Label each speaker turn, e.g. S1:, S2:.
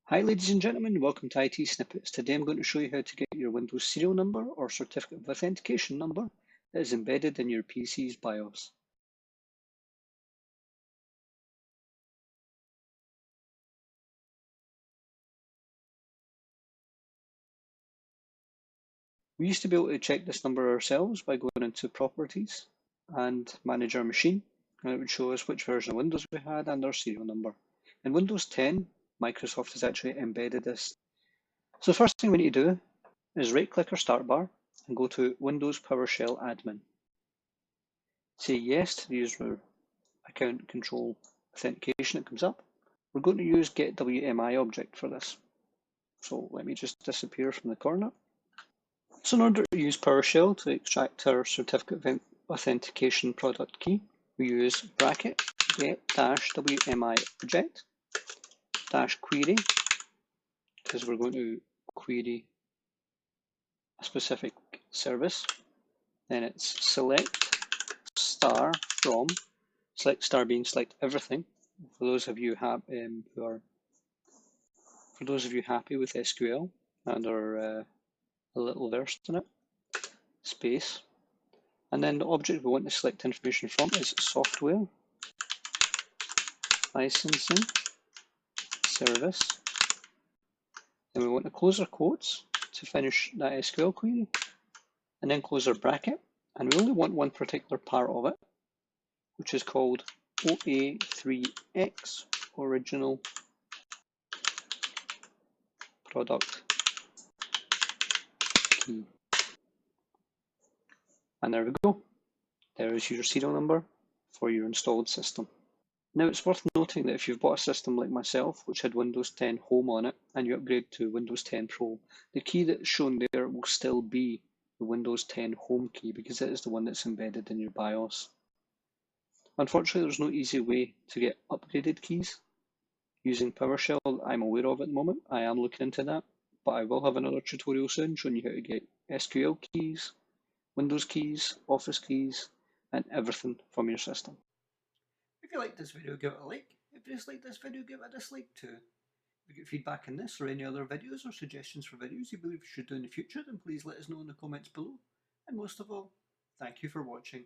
S1: Hi ladies and gentlemen, welcome to IT Snippets. Today I'm going to show you how to get your Windows serial number or certificate of authentication number that is embedded in your PC's BIOS. We used to be able to check this number ourselves by going into Properties and Manage Our Machine, and it would show us which version of Windows we had and our serial number. In Windows 10, Microsoft has actually embedded this. So the first thing we need to do is right-click our start bar and go to Windows PowerShell Admin. Say yes to the user account control authentication that comes up. We're going to use get WMI object for this. So let me just disappear from the corner. So in order to use PowerShell to extract our certificate of authentication product key, we use bracket get dash WMI object dash query, because we're going to query a specific service. Then it's select star from, select star being select everything. For those of you happy with SQL and are a little versed in it, space, and then the object we want to select information from is software licensing service. Then we want to close our quotes to finish that SQL query, and then close our bracket, and we only want one particular part of it, which is called OA3X, original product key. And there we go. There is your serial number for your installed system. Now it's worth noting that if you've bought a system like myself, which had Windows 10 Home on it, and you upgrade to Windows 10 Pro, the key that's shown there will still be the Windows 10 Home key because it is the one that's embedded in your BIOS. Unfortunately, there's no easy way to get upgraded keys using PowerShell I'm aware of at the moment. I am looking into that, but I will have another tutorial soon showing you how to get SQL keys, Windows keys, Office keys, and everything from your system. If you liked this video, give it a like. If you disliked this video, give it a dislike too. If you get feedback on this or any other videos or suggestions for videos you believe we should do in the future, then please let us know in the comments below. And most of all, thank you for watching.